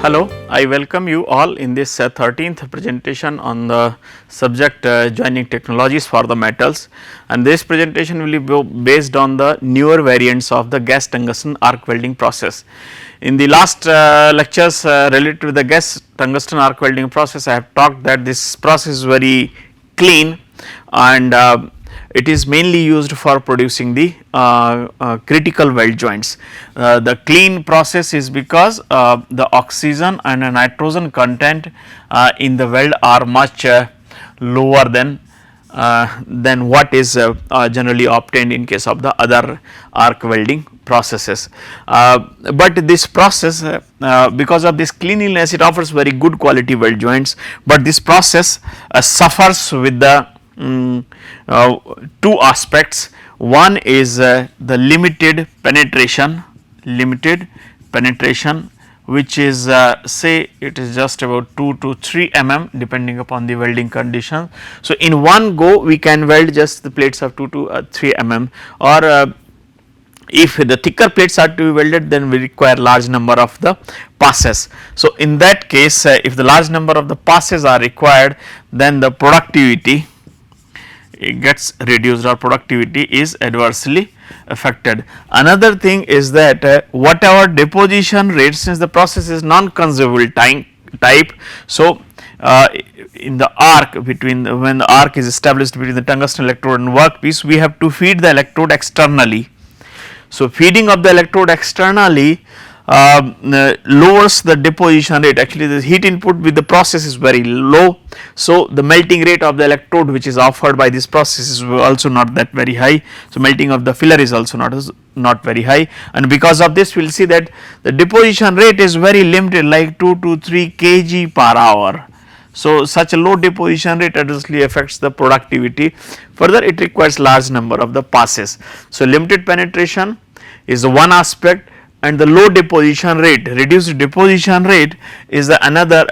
Hello, I welcome you all in this 13th presentation on the subject joining technologies for the metals, and this presentation will be based on the newer variants of the gas tungsten arc welding process. In the last lectures related to the gas tungsten arc welding process, I have talked that this process is very clean and it is mainly used for producing the critical weld joints. The clean process is because the oxygen and the nitrogen content in the weld are much lower than what is generally obtained in case of the other arc welding processes. But this process because of this cleanliness, it offers very good quality weld joints, but this process suffers with the two aspects. One is the limited penetration, which is say it is just about 2 to 3 depending upon the welding condition. So, in one go we can weld just the plates of 2 to 3 or if the thicker plates are to be welded, then we require large number of the passes. So, in that case if the large number of the passes are required, then the productivity gets reduced or productivity is adversely affected. Another thing is that whatever deposition rate, since the process is non-consumable type. So, in the arc when the arc is established between the tungsten electrode and workpiece, we have to feed the electrode externally. So, feeding of the electrode externally lowers the deposition rate. Actually, the heat input with the process is very low. So, the melting rate of the electrode which is offered by this process is also not that very high. So, melting of the filler is also not very high, and because of this we will see that the deposition rate is very limited, like 2 to 3 kg per hour. So, such a low deposition rate adversely affects the productivity. Further, it requires large number of the passes. So, limited penetration is the one aspect, and the low deposition rate, reduced deposition rate is the another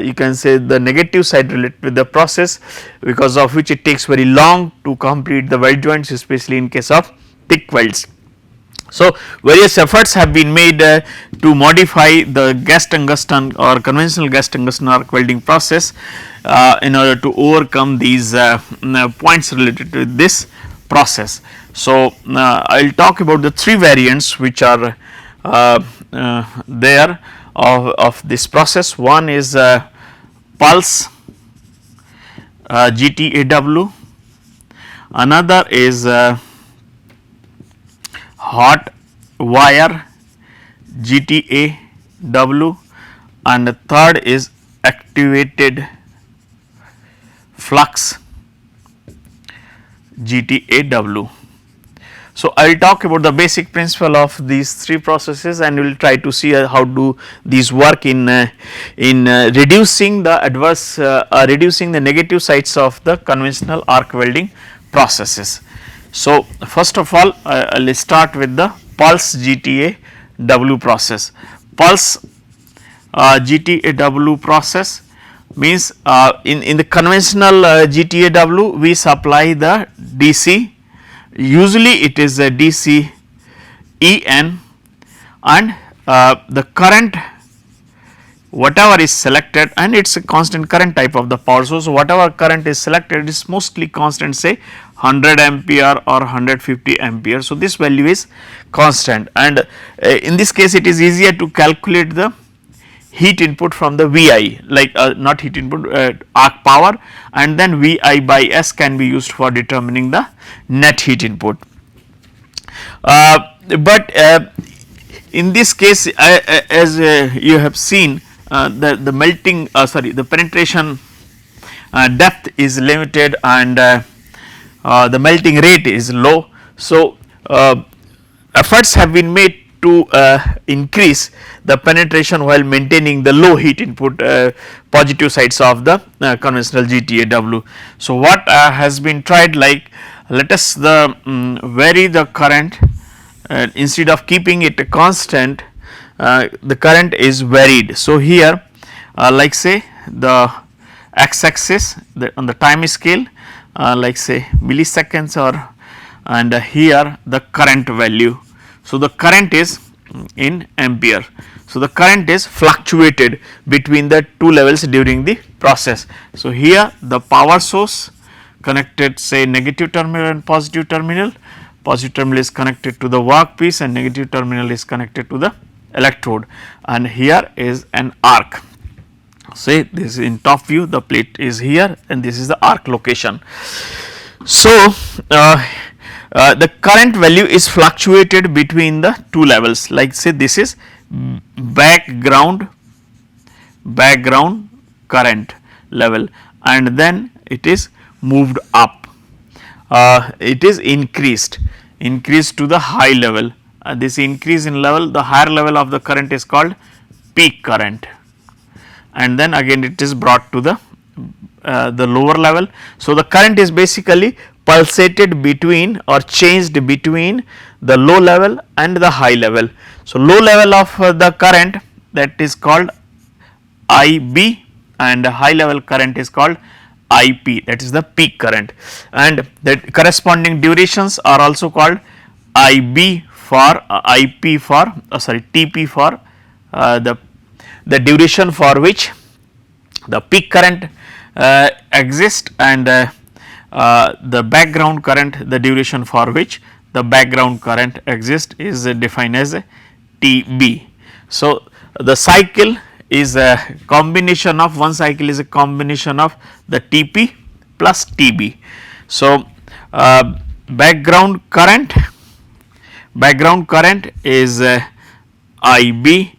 you can say the negative side related with the process, because of which it takes very long to complete the weld joints, especially in case of thick welds. So, various efforts have been made to modify the gas tungsten or conventional gas tungsten arc welding process in order to overcome these points related to this process. So, I will talk about the three variants which are there of this process. One is pulse GTAW, another is hot wire GTAW, and the third is activated flux GTAW. So, I will talk about the basic principle of these three processes, and we will try to see how do these work in reducing the adverse reducing the negative sides of the conventional arc welding processes. So, first of all I will start with the pulse GTAW process. Pulse GTAW process means in the conventional GTAW we supply the DC. Usually it is a DC EN, and the current whatever is selected, and it is a constant current type of the power source. So, whatever current is selected is mostly constant, say 100 ampere or 150 ampere. So, this value is constant, and in this case it is easier to calculate the heat input from the VI, like not heat input, arc power, and then VI by S can be used for determining the net heat input. But in this case as you have seen the melting the penetration depth is limited, and the melting rate is low. So, efforts have been made to increase the penetration while maintaining the low heat input positive sides of the conventional GTAW. So, what has been tried, like let us vary the current instead of keeping it constant, the current is varied. So, here like say the x axis on the time scale like say milliseconds, or and here the current value. So, the current is in ampere. So, the current is fluctuated between the two levels during the process. So, here the power source connected say negative terminal and positive terminal is connected to the workpiece and negative terminal is connected to the electrode, and here is an arc. Say this is in top view, the plate is here and this is the arc location. So, the current value is fluctuated between the two levels, like say this is background current level, and then it is moved up, it is increased to the high level. This increase in level, the higher level of the current is called peak current, and then again it is brought to the lower level. So, the current is basically pulsated between or changed between the low level and the high level. So, low level of the current, that is called IB, and high level current is called IP, that is the peak current, and the corresponding durations are also called IB for IP for TP for the duration for which the peak current exists, and the background current, the duration for which the background current exists, is defined as TB. So, the cycle is a combination of, one cycle is a combination of the TP plus TB. So, background current is IB,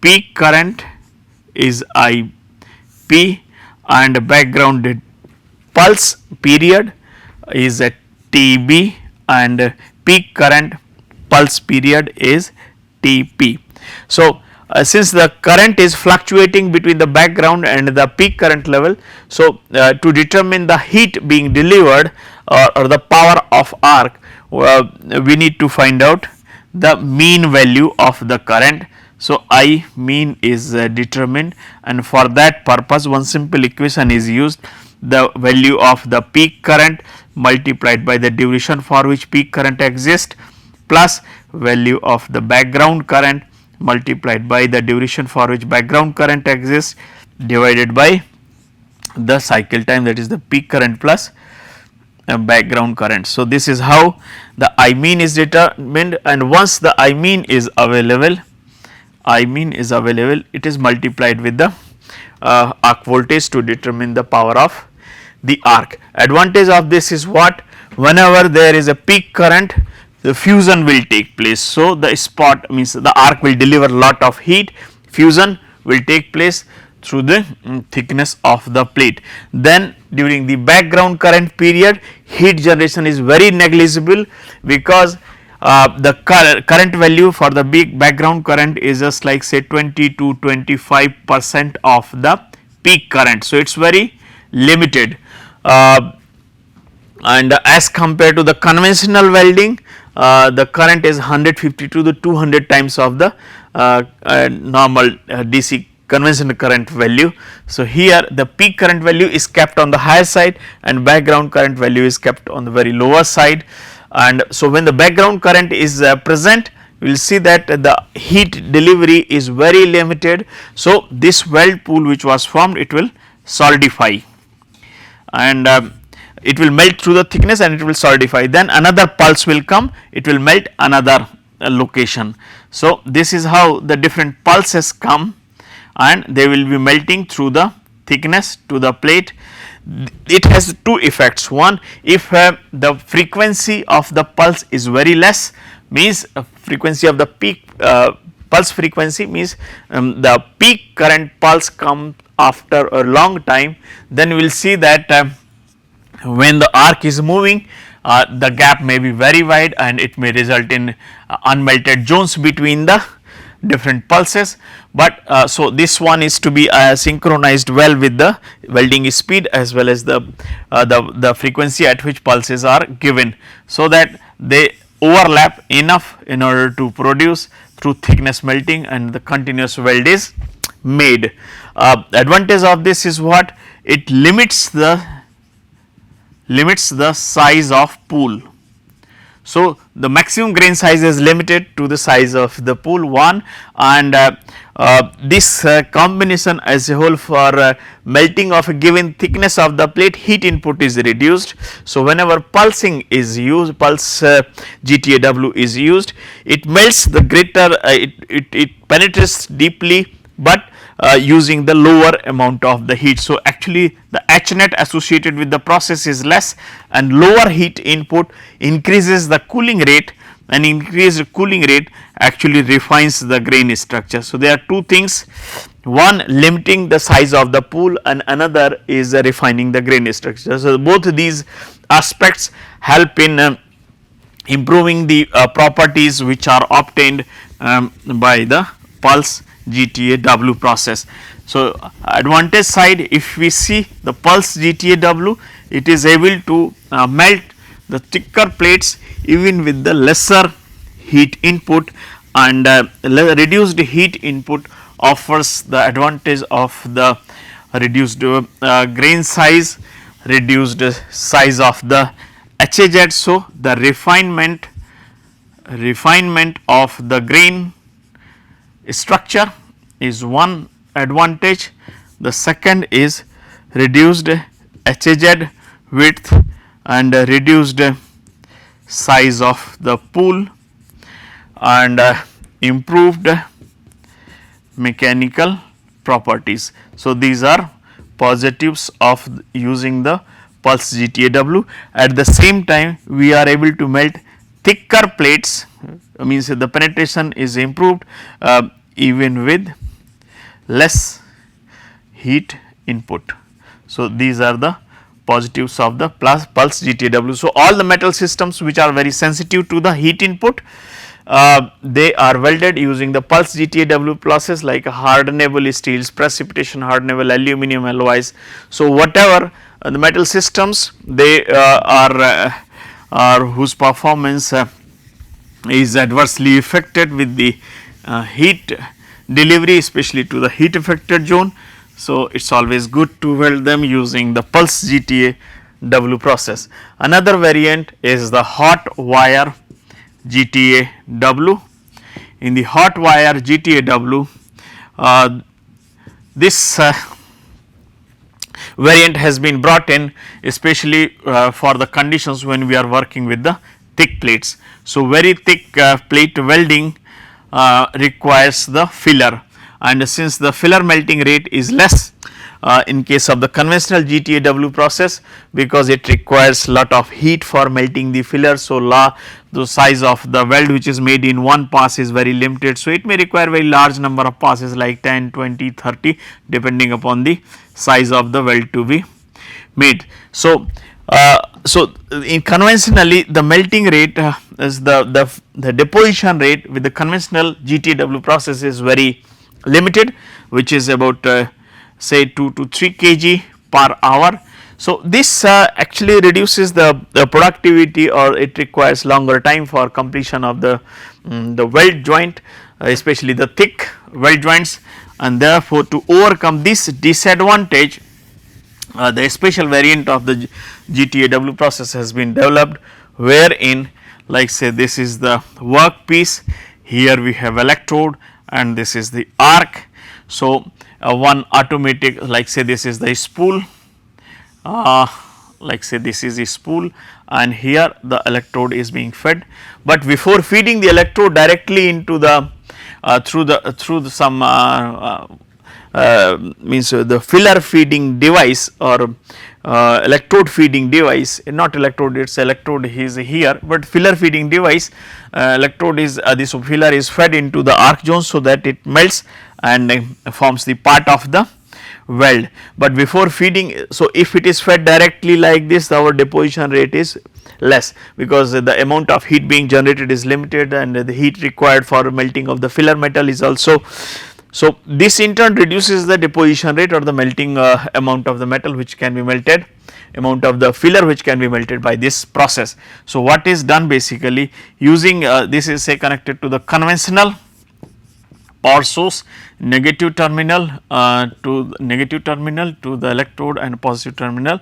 peak current is IP, and background pulse period is a TB, and peak current pulse period is TP. So, since the current is fluctuating between the background and the peak current level, so to determine the heat being delivered or the power of arc, we need to find out the mean value of the current. So, I mean is determined, and for that purpose one simple equation is used, the value of the peak current multiplied by the duration for which peak current exists plus value of the background current multiplied by the duration for which background current exists divided by the cycle time, that is the peak current plus background current. So, this is how the I mean is determined, and once the I mean is available, it is multiplied with the arc voltage to determine the power of the arc. Advantage of this is what? Whenever there is a peak current, the fusion will take place. So, the spot means the arc will deliver lot of heat, fusion will take place through the thickness of the plate. Then during the background current period, heat generation is very negligible, because the current value for the big background current is just like say 20 to 25% of the peak current. So, it is very limited, and as compared to the conventional welding, the current is 150 to the 200 times of the normal DC conventional current value. So, here the peak current value is kept on the higher side and background current value is kept on the very lower side, and so when the background current is present, we will see that the heat delivery is very limited. So, this weld pool which was formed, it will solidify, and it will melt through the thickness and it will solidify. Then another pulse will come, it will melt another location. So, this is how the different pulses come and they will be melting through the thickness to the plate. It has two effects. One, if the frequency of the pulse is very less, means frequency of the peak pulse frequency means the peak current pulse come after a long time, then we will see that when the arc is moving, the gap may be very wide and it may result in unmelted zones between the different pulses. But so this one is to be synchronized well with the welding speed as well as the frequency at which pulses are given, so that they overlap enough in order to produce through thickness melting and the continuous weld is made. Advantage of this is what? It limits the size of pool. So, the maximum grain size is limited to the size of the pool 1, and this combination as a whole for melting of a given thickness of the plate, heat input is reduced. So, whenever pulsing is used, pulse GTAW is used, it melts the greater, it penetrates deeply, but using the lower amount of the heat. So, actually the H net associated with the process is less, and lower heat input increases the cooling rate, and increased cooling rate actually refines the grain structure. So, there are two things, one limiting the size of the pool and another is refining the grain structure. So, both these aspects help in improving the properties which are obtained by the pulse GTAW process. So, advantage side, if we see the pulse GTAW, it is able to melt the thicker plates even with the lesser heat input, and reduced heat input offers the advantage of the reduced grain size, reduced size of the HAZ. So, the refinement of the grain structure is one advantage. The second is reduced HAZ width and reduced size of the pool, and improved mechanical properties. So, these are positives of using the pulse GTAW. At the same time, we are able to melt thicker plates, means the penetration is improved even with less heat input. So, these are the positives of the pulse GTAW. So, all the metal systems which are very sensitive to the heat input, they are welded using the pulse GTAW process, like hardenable steels, precipitation hardenable aluminum alloys. So, whatever the metal systems, they are whose performance is adversely affected with the heat delivery, especially to the heat affected zone. So, it is always good to weld them using the pulse GTAW process. Another variant is the hot wire GTAW. In the hot wire GTAW, this variant has been brought in especially for the conditions when we are working with the thick plates. So, very thick plate welding requires the filler, and since the filler melting rate is less in case of the conventional GTAW process, because it requires lot of heat for melting the filler. So, the size of the weld which is made in one pass is very limited. So, it may require very large number of passes like 10, 20, 30 depending upon the size of the weld to be made. So, in conventionally the melting rate is the deposition rate with the conventional GTAW process is very limited, which is about say 2 to 3 kg per hour. So, this actually reduces the productivity, or it requires longer time for completion of the weld joint, especially the thick weld joints, and therefore, to overcome this disadvantage, the special variant of the GTAW process has been developed, wherein like say this is the workpiece, here we have electrode and this is the arc. So, one automatic, like say this is the spool, like say this is the spool, and here the electrode is being fed, but before feeding the electrode directly into the through some means the filler feeding device or electrode feeding device, not electrode, it is electrode is here, but filler feeding device, electrode is this filler is fed into the arc zone, so that it melts and forms the part of the weld. But before feeding, so if it is fed directly like this, our deposition rate is less, because the amount of heat being generated is limited, and the heat required for melting of the filler metal is also. So, this in turn reduces the deposition rate or the melting amount of the metal which can be melted, amount of the filler which can be melted by this process. So, what is done basically using this is say connected to the conventional power source, negative terminal to the electrode and positive terminal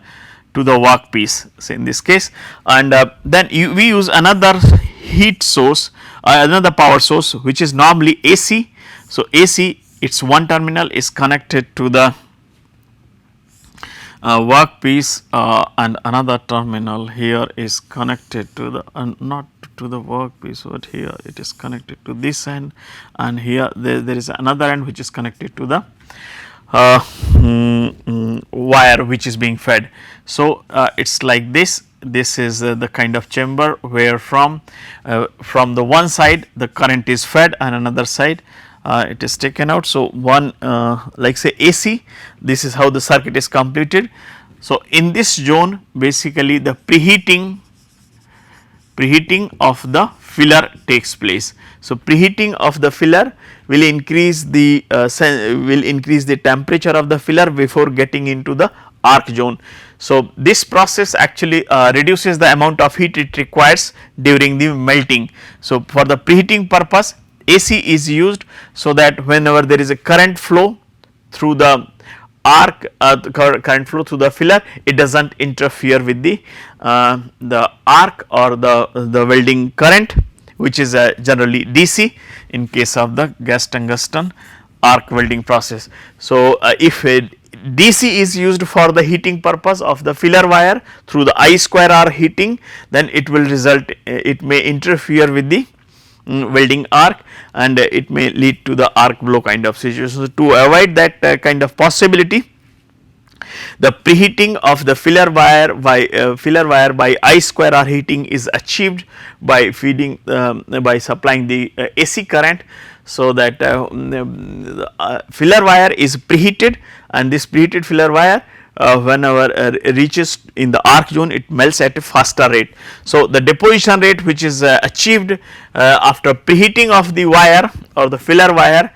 to the workpiece, say in this case, and then we use another heat source, another power source, which is normally AC. So, AC, its one terminal is connected to the workpiece, and another terminal here is connected to the not to the workpiece, but here it is connected to this end, and here there is another end which is connected to the wire which is being fed. So, it is like this. This is the kind of chamber where from the one side the current is fed and another side it is taken out. So, one like say AC, this is how the circuit is completed. So, in this zone basically the preheating of the filler takes place. So, preheating of the filler will increase the temperature of the filler before getting into the arc zone. So, this process actually reduces the amount of heat it requires during the melting. So, for the preheating purpose AC is used, so that whenever there is a current flow through the arc, current flow through the filler, it does not interfere with the arc or the welding current, which is generally DC in case of the gas tungsten arc welding process. So, if DC is used for the heating purpose of the filler wire through the I square R heating, then it will result, it may interfere with the welding arc, and it may lead to the arc blow kind of situation. So, to avoid that kind of possibility, the preheating of the filler wire by I square R heating is achieved by feeding by supplying the AC current. So, that the filler wire is preheated, and this preheated filler wire whenever reaches in the arc zone, it melts at a faster rate. So, the deposition rate which is achieved after preheating of the wire or the filler wire,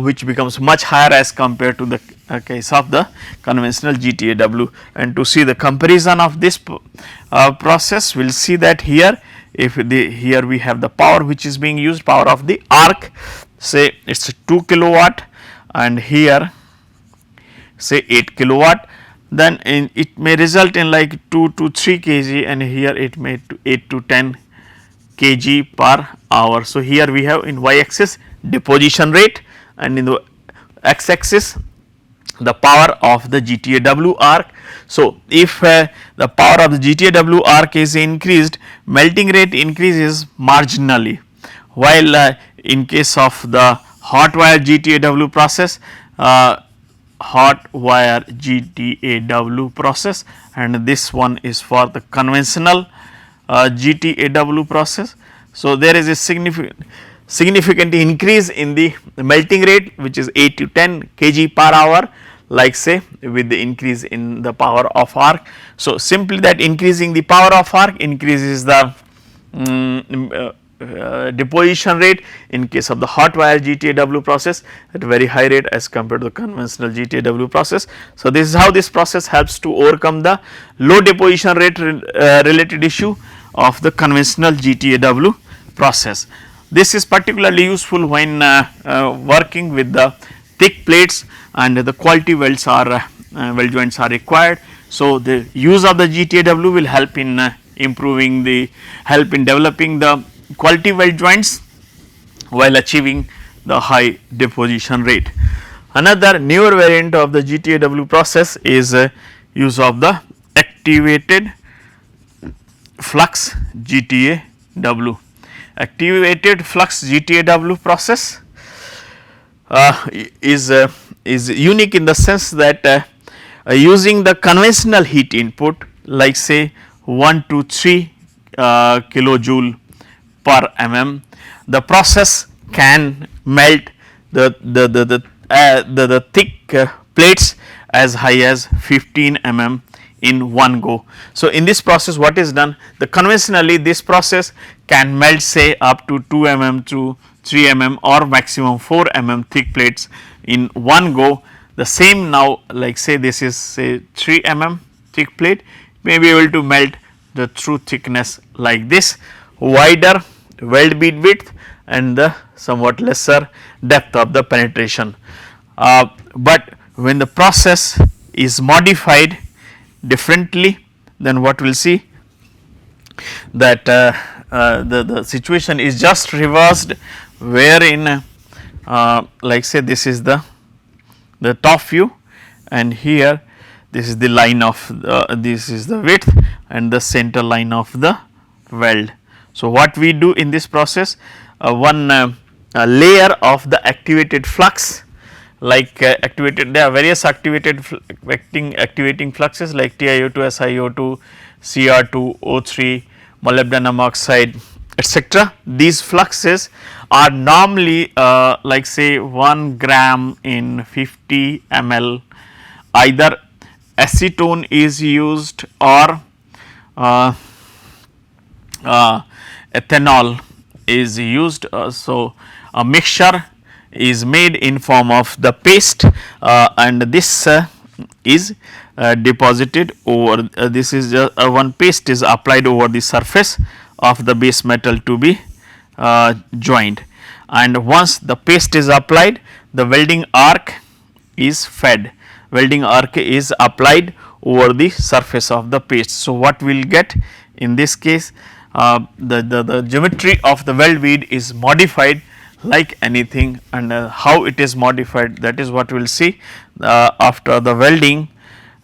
which becomes much higher as compared to the case of the conventional GTAW. And to see the comparison of this process, we will see that here, if here we have the power which is being used, power of the arc, say it is 2 kilowatt, and here say 8 kilowatt, then it may result in like 2 to 3 kg, and here it may 8 to 10 kg per hour. So, here we have in y axis deposition rate, and in the x axis the power of the GTAW arc. So, if the power of the GTAW arc is increased, melting rate increases marginally, while in case of the hot wire GTAW process, hot wire GTAW process, and this one is for the conventional GTAW process. So, there is a significant increase in the melting rate, which is 8 to 10 kg per hour, like say with the increase in the power of arc. So, simply that increasing the power of arc increases the deposition rate in case of the hot wire GTAW process at a very high rate as compared to the conventional GTAW process. So, this is how this process helps to overcome the low deposition rate related issue of the conventional GTAW process. This is particularly useful when working with the thick plates and the quality welds are weld joints are required. So, the use of the GTAW will help in developing the quality weld joints while achieving the high deposition rate. Another newer variant of the GTAW process is use of the activated flux GTAW. Activated flux GTAW process is unique in the sense that using the conventional heat input, like say 1 to 3 kilojoule per mm, the process can melt the thick plates as high as 15 mm in one go. So, in this process what is done, the conventionally this process can melt say up to 2 mm to 3 mm or maximum 4 mm thick plates in one go. The same now, like say this is say 3 mm thick plate, may be able to melt the true thickness like this, wider weld bead width and the somewhat lesser depth of the penetration. But when the process is modified differently, then what we will see that the situation is just reversed, wherein like say this is the top view, and here this is the line of this is the width and the center line of the weld. So, what we do in this process, one layer of the activated flux, like activated, there are various activated activating fluxes like TiO2, SiO2, Cr2, O3, molybdenum oxide, etc. These fluxes are normally like say 1 gram in 50 ml, either acetone is used or ethanol is used. So, a mixture is made in form of the paste and this is deposited over this is one paste is applied over the surface of the base metal to be joined, and once the paste is applied, the welding arc is fed. Welding arc is applied over the surface of the paste. So, what we will get in this case, the geometry of the weld bead is modified like anything, and how it is modified, that is what we will see after the welding.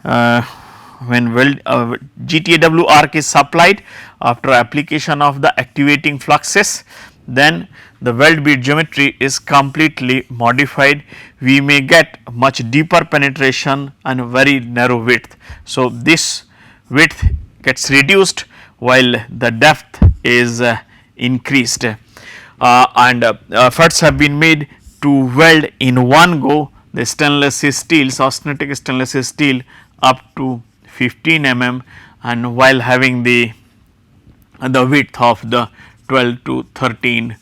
When GTAW arc is supplied after application of the activating fluxes, then the weld bead geometry is completely modified. We may get much deeper penetration and very narrow width. So, this width gets reduced while the depth is increased, and efforts have been made to weld in one go the stainless steel, austenitic stainless steel up to 15 mm, and while having the width of the 12 to 13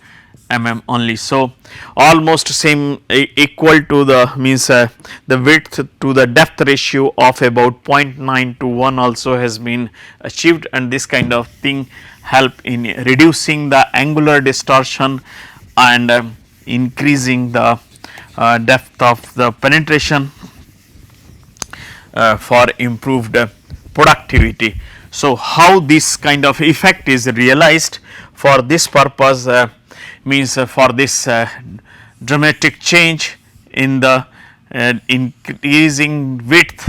mm only. So, almost same equal to the means the width to the depth ratio of about 0.9 to 1 also has been achieved, and this kind of thing help in reducing the angular distortion and increasing the depth of the penetration for improved productivity. So, how this kind of effect is realized for this purpose means for this dramatic change in the increasing width,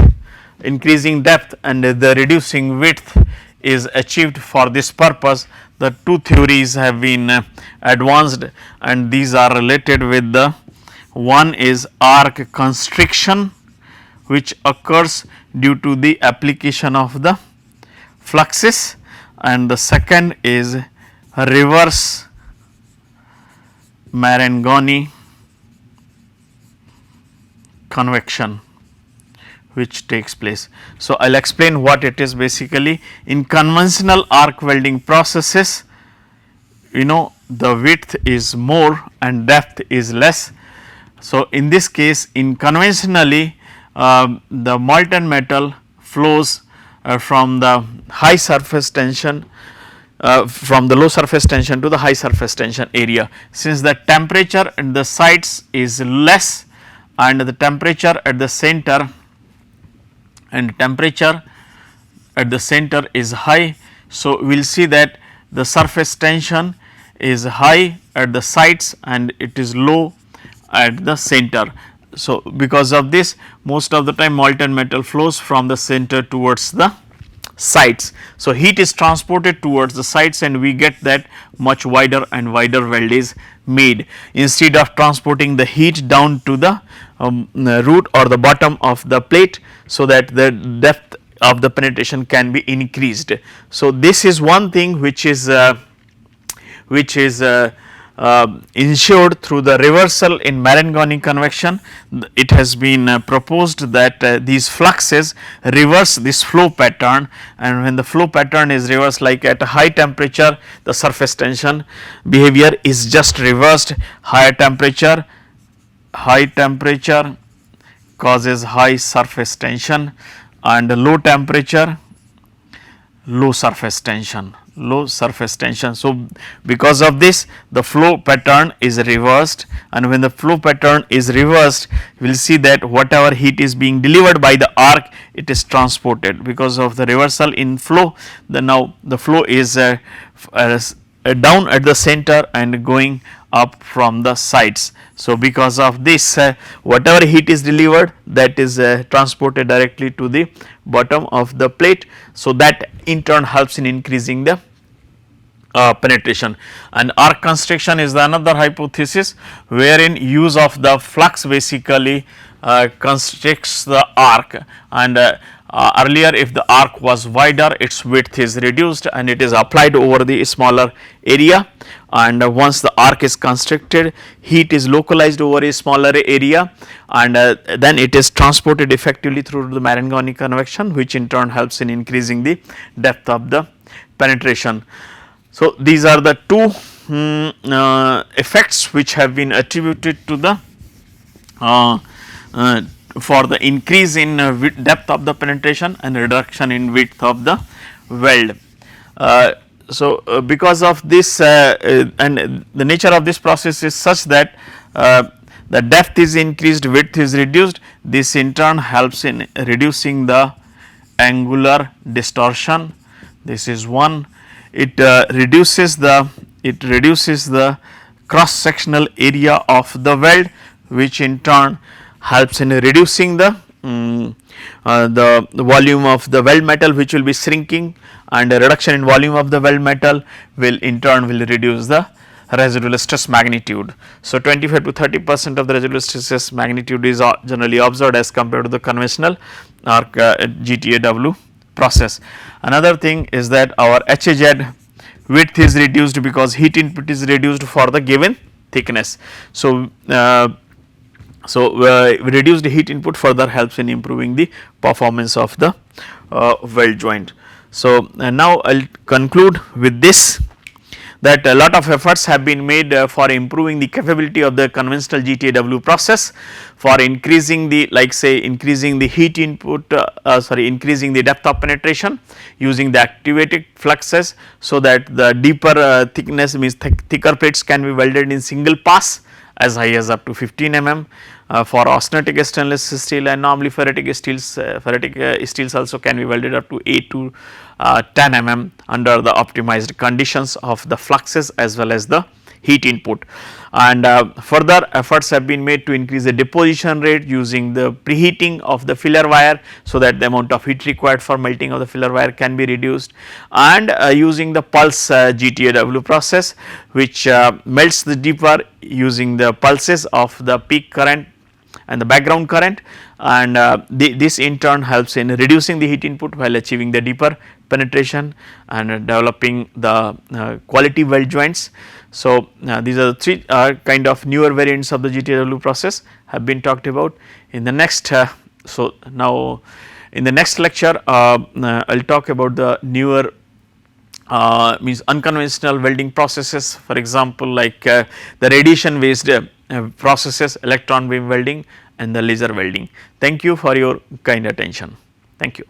increasing depth and the reducing width is achieved. For this purpose, the two theories have been advanced, and these are related with the one is arc constriction, which occurs due to the application of the fluxes, and the second is reverse Marangoni convection which takes place. So, I will explain what it is. Basically, in conventional arc welding processes, the width is more and depth is less. So, in this case, in conventionally the molten metal flows from the high surface tension from the low surface tension to the high surface tension area. Since the temperature at the sides is less and the temperature at the center is high. So, we will see that the surface tension is high at the sides and it is low at the center. So, because of this, most of the time molten metal flows from the center towards the sides. So, heat is transported towards the sides and we get that much wider and wider weld is made, instead of transporting the heat down to the root or the bottom of the plate, so that the depth of the penetration can be increased. So, this is one thing which is ensured through the reversal in Marangoni convection. It has been proposed that these fluxes reverse this flow pattern, and when the flow pattern is reversed, like at a high temperature the surface tension behavior is just reversed. High temperature causes high surface tension, and low temperature low surface tension. low surface tension. So, because of this the flow pattern is reversed, and when the flow pattern is reversed we will see that whatever heat is being delivered by the arc, it is transported. Because of the reversal in flow, now the flow is down at the center and going up from the sides. So, because of this whatever heat is delivered, that is transported directly to the bottom of the plate. So, that in turn helps in increasing the penetration. And arc constriction is the another hypothesis, wherein use of the flux basically constricts the arc, and earlier if the arc was wider, its width is reduced and it is applied over the smaller area, and once the arc is constricted, heat is localized over a smaller area, and then it is transported effectively through the Marangoni convection, which in turn helps in increasing the depth of the penetration. So, these are the two effects which have been attributed to the for the increase in depth of the penetration and reduction in width of the weld. Because of this and the nature of this process is such that the depth is increased, width is reduced, this in turn helps in reducing the angular distortion. This is one. It reduces the cross sectional area of the weld, which in turn helps in reducing the volume of the weld metal, which will be shrinking, and a reduction in volume of the weld metal will in turn will reduce the residual stress magnitude. So, 25 to 30% of the residual stress magnitude is generally observed as compared to the conventional arc GTAW process. Another thing is that our HAZ width is reduced because heat input is reduced for the given thickness. So, reduced heat input further helps in improving the performance of the weld joint. So, now I will conclude with this, that a lot of efforts have been made for improving the capability of the conventional GTAW process, for increasing the increasing the heat input increasing the depth of penetration using the activated fluxes, so that the deeper thickness means thicker plates can be welded in single pass as high as up to 15 mm. For austenitic stainless steel and normally ferritic steels also can be welded up to 8 to 10 mm under the optimized conditions of the fluxes as well as the heat input. And further efforts have been made to increase the deposition rate using the preheating of the filler wire, so that the amount of heat required for melting of the filler wire can be reduced, and using the pulse GTAW process, which melts the deeper using the pulses of the peak current and the background current, and this in turn helps in reducing the heat input while achieving the deeper penetration and developing the quality weld joints. So, these are the three kind of newer variants of the GTAW process have been talked about. In the next now in the next lecture I will talk about the newer means unconventional welding processes, for example, like the radiation based processes, electron beam welding and the laser welding. Thank you for your kind attention. Thank you.